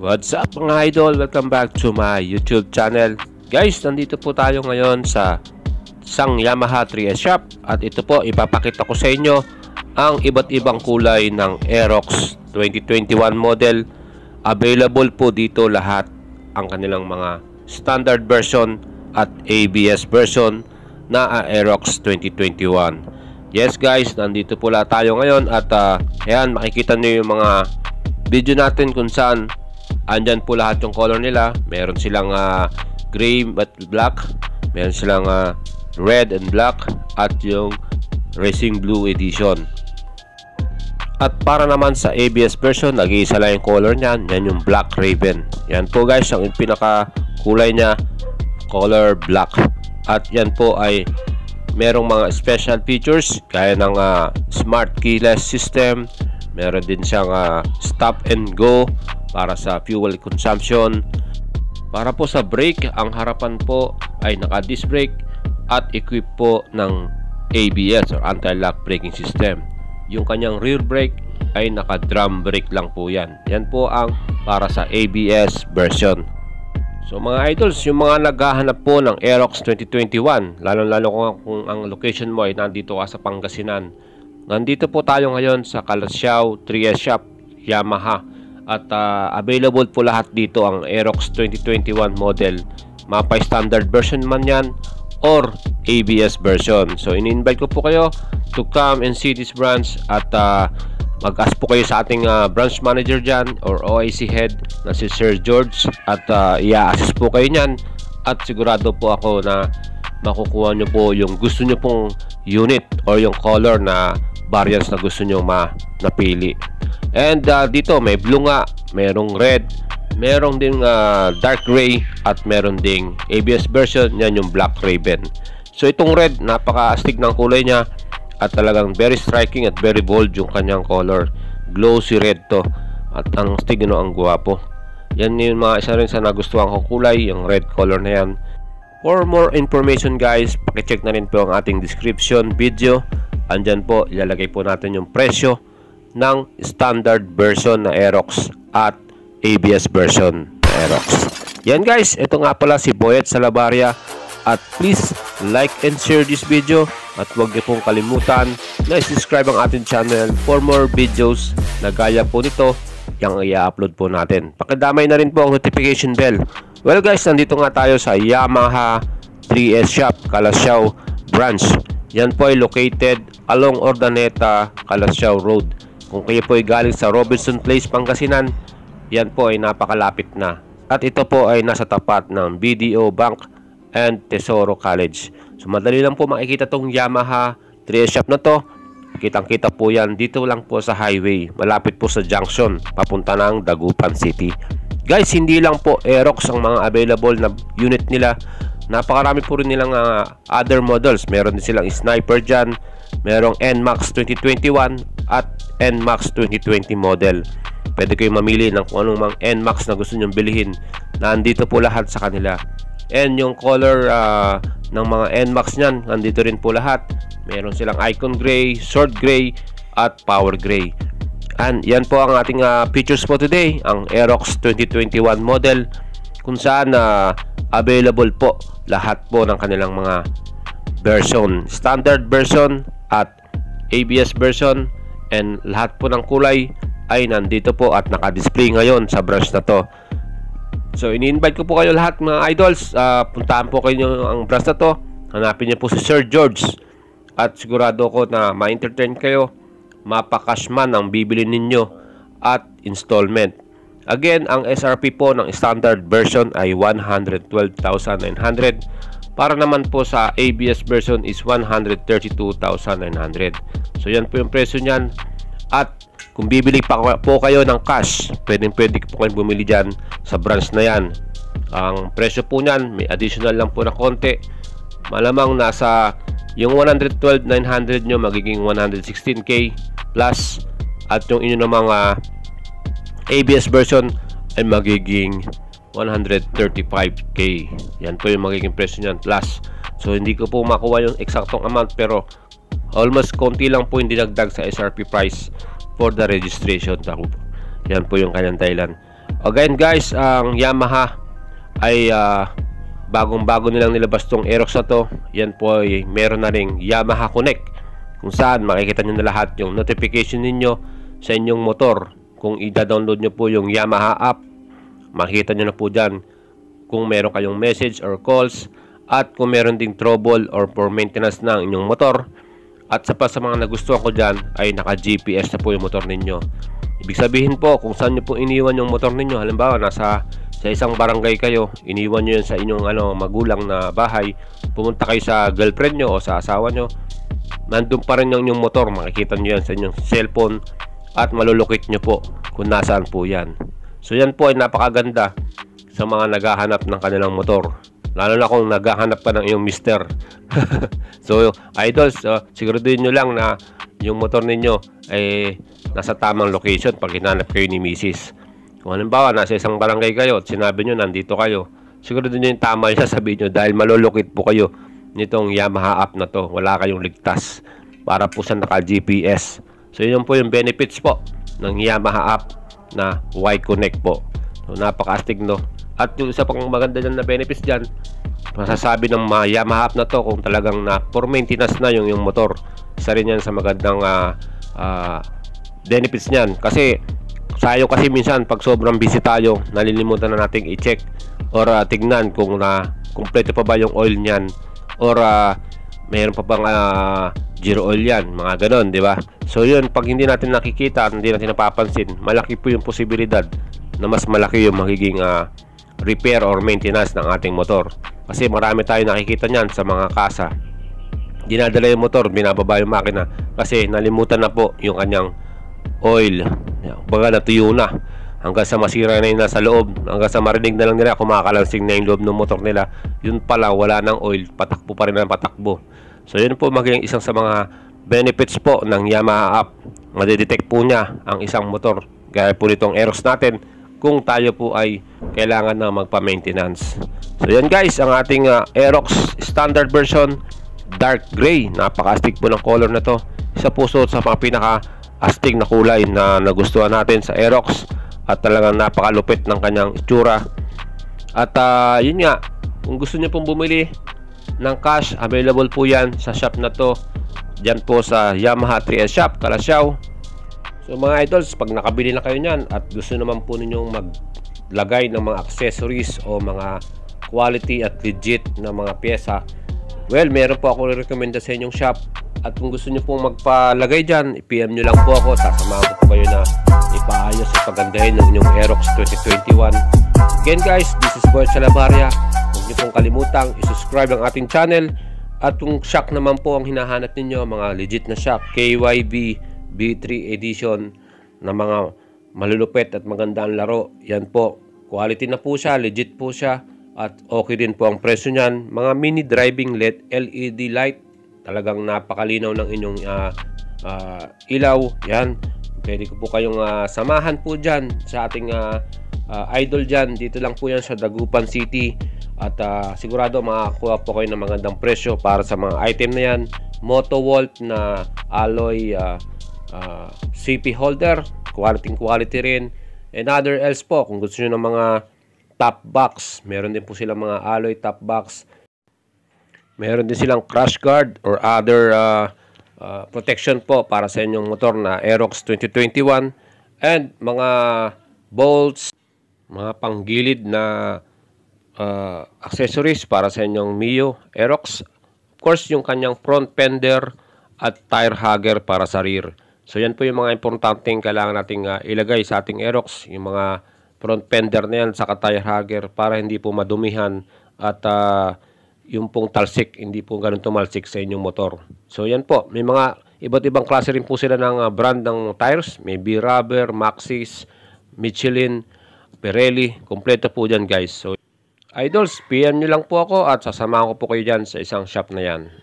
What's up mga idol? Welcome back to my YouTube channel. Guys, nandito po tayo ngayon sa isang Yamaha 3S shop. At ito po, ipapakita ko sa inyo ang iba't ibang kulay ng Aerox 2021 model. Available po dito lahat ang kanilang mga standard version at ABS version na Aerox 2021. Yes guys, nandito po lahat tayo ngayon at ayan, makikita nyo yung mga video natin kung saan andyan po lahat yung color nila. Meron silang gray but black, meron silang red and black, at yung racing blue edition. At para naman sa ABS version, nag-iisa lang yung color niyan. Yan yung black raven. Yan po guys, ang pinaka kulay niya, color black. At yan po ay merong mga special features gaya ng smart keyless system. Meron din siyang stop and go para sa fuel consumption. Para po sa brake, ang harapan po ay naka-disc brake at equip po ng ABS or anti-lock braking system. Yung kanyang rear brake ay naka-drum brake lang po yan. Yan po ang para sa ABS version. So mga idols, yung mga naghahanap po ng Aerox 2021, lalo-lalo kung ang location mo ay nandito ka sa Pangasinan, nandito po tayo ngayon sa Calasiao 3S shop Yamaha. At available po lahat dito ang Aerox 2021 model. Mapa standard version man yan or ABS version. So in-invite ko po kayo to come and see this branch. At mag-ask po kayo sa ating branch manager dyan or OIC head na si Sir George. At i-assist po kayo nyan. At sigurado po ako na makukuha nyo po yung gusto nyo pong unit or yung color na variants na gusto nyo napili. And dito may blue nga, merong red, merong ding dark gray, at meron ding ABS version. Yan yung black raven. So itong red, napaka-astig ng kulay niya at talagang very striking at very bold yung kanyang color. Glossy red to at ang astig, ang guwapo. Yan yung mga isa rin sa nagustuhan kong kulay, yung red color na yan. For more information guys, pakicheck na rin po ang ating description video. Andyan po, ilalagay po natin yung presyo ng standard version na Aerox at ABS version na Aerox. Yan guys, ito nga pala si Boyet Salabaria. At please like and share this video. At huwag niyo pong kalimutan na subscribe ang ating channel for more videos na gaya po nito yung i-upload po natin. Pakidamay na rin po ang notification bell. Well guys, nandito nga tayo sa Yamaha 3S shop Calasiao branch. Yan po ay located along Ordaneta, Calasiao Road. Kung kayo po ay galing sa Robinson Place, Pangasinan, yan po ay napakalapit na. At ito po ay nasa tapat ng BDO Bank and Tesoro College. So madali lang po makikita tong Yamaha 3S shop na to. Kitang-kita po yan dito lang po sa highway. Malapit po sa junction, papunta ng Dagupan City. Guys, hindi lang po Aerox ang mga available na unit nila. Napakarami po rin nilang other models. Meron din silang Sniper dyan. Merong NMAX 2021 at NMAX 2020 model. Pwede kayong mamili ng kung anong mga NMAX na gusto nyong bilhin. Nandito po lahat sa kanila. And yung color ng mga NMAX nyan, nandito rin po lahat. Meron silang Icon Gray, Sword Gray, at Power Gray. And yan po ang ating features po today. Ang Aerox 2021 model, kung saan available po lahat po ng kanilang mga version, standard version at ABS version, and lahat po ng kulay ay nandito po at naka-display ngayon sa branch na to. So ini-invite ko po kayo lahat mga idols, puntahan po kayo ang branch na to, hanapin niyo po si Sir George at sigurado ko na ma-entertain kayo, mapakash man ang bibili ninyo at installment. Again, ang SRP po ng standard version ay 112,900. Para naman po sa ABS version is 132,900. So yan po yung presyo niyan. At kung bibili pa po kayo ng cash, pwede po kayo bumili dyan sa branch na yan. Ang presyo po niyan, may additional lang po na konti. Malamang nasa yung 112,900 nyo magiging 116k plus, at yung inyo namang ABS version ay magiging 135k. Yan po yung magiging presyo niyan plus. So hindi ko po makuha yung eksaktong amount, pero almost konti lang po yung dinagdag sa SRP price for the registration. Yan po yung kanyang dahilan. Again guys, ang Yamaha ay bagong-bago nilang nilabas tong Aerox na to. Yan po ay meron na ring Yamaha Connect, kung saan makikita nyo na lahat yung notification ninyo sa inyong motor. Kung i-download nyo po yung Yamaha app, makikita nyo na po dyan kung meron kayong message or calls, at kung meron ding trouble or for maintenance ng inyong motor. At sa mga nagustuhan ko dyan ay naka-GPS na po yung motor ninyo. Ibig sabihin po, kung saan nyo po iniwan yung motor ninyo, halimbawa nasa sa isang barangay kayo, iniwan nyo yun sa inyong magulang na bahay, pumunta kayo sa girlfriend nyo o sa asawa nyo, nandun pa rin yung inyong motor, makikita nyo yan sa inyong cellphone at malulukit nyo po kung nasaan po yan. So yan po ay napakaganda sa mga naghahanap ng kanilang motor, lalo na kung naghahanap pa ng iyong mister. So idols, siguraduhin nyo lang na yung motor ninyo ay nasa tamang location pag hinanap kayo ni Mrs. Kung halimbawa nasa isang barangay kayo at sinabi nyo nandito kayo, siguro nyo yung tama yung sasabihin nyo, dahil malulukit po kayo nitong Yamaha app na to. Wala kayong ligtas para po sa naka-GPS. So yun po yung benefits po ng Yamaha app na Y-Connect po. So napaka-astig, no? At yung isa pang maganda dyan na benefits dyan, masasabi ng Yamaha app na to kung talagang na for maintenance na yung motor. Isa rin yan sa magandang benefits niyan. Kasi sayo kasi minsan pag sobrang busy tayo, nalilimutan na nating i-check or tignan kung kumpleto pa ba yung oil niyan, or mayroon pa bang zero oil yan, mga ganon, di ba? So yun, pag hindi natin nakikita, hindi natin napapansin, malaki po yung posibilidad na mas malaki yung magiging repair or maintenance ng ating motor. Kasi marami tayo nakikita niyan sa mga kasa, dinadala yung motor, binababa yung makina kasi nalimutan na po yung kanyang oil. Baga natuyo na hanggang sa masira na yung nasa loob, hanggang sa marinig na lang nila kumakalansing na yung loob ng motor nila. Yun pala, wala ng oil, patakbo pa rin ang patakbo. So yun po magiging isang sa mga benefits po ng Yamaha app. Madidetect po niya ang isang motor gaya po nitong Aerox natin kung tayo po ay kailangan na magpa-maintenance. So yan guys, ang ating Aerox standard version, dark gray. Napaka-astig po ng color na to. Isa po sa mga pinaka-astig na kulay na nagustuhan natin sa Aerox, at talagang napakalupit ng kanyang itsura. At yun nga, kung gusto niyo pong bumili ng cash, available po yan sa shop na to, dyan po sa Yamaha 3S Shop, Kalasyaw. So mga idols, pag nakabili na kayo nyan at gusto naman po ninyong maglagay ng mga accessories o mga quality at legit na mga pyesa, well, meron po ako recommend sa inyong shop. At kung gusto nyo pong magpalagay dyan, i-PM nyo lang po ako, sasamahan ko po kayo na ipaayos at pagandahin ng inyong Aerox 2021. Again guys, this is Boy Salabaria. Huwag nyo pong kalimutang i-subscribe ang ating channel. At kung shock naman po ang hinahanap ninyo, mga legit na shock, KYB B3 edition na mga malulupit at magandang laro, yan po, quality na po siya, legit po siya, at okay din po ang presyo nyan. Mga mini driving LED light, talagang napakalinaw ng inyong ilaw, yan. Pwede ko po kayong samahan po dyan sa ating idol dyan. Dito lang po yan sa Dagupan City. At sigurado makakuha po kayo ng magandang presyo para sa mga item na yan. Motowolf na alloy CP holder, quality rin. And other else po, kung gusto nyo ng mga top box, meron din po silang mga alloy top box. Meron din silang crash guard or other protection po para sa inyong motor na Aerox 2021. And mga bolts, mga panggilid na accessories para sa inyong Mio Aerox. Of course, yung kanyang front fender at tire hugger para sa rear. So yan po yung mga importanteng kailangan nating ilagay sa ating Aerox, yung mga front fender na yan, saka tire hugger, para hindi po madumihan at yung pong talsik, hindi po ganun tumalsik sa inyong motor. So yan po, may mga iba't ibang klase rin po sila ng brand ng tires. May B-Rubber, Maxxis, Michelin, Pirelli, kompleto po dyan guys. So idols, PM nyo lang po ako at sasamahan ko po kayo dyan sa isang shop na yan.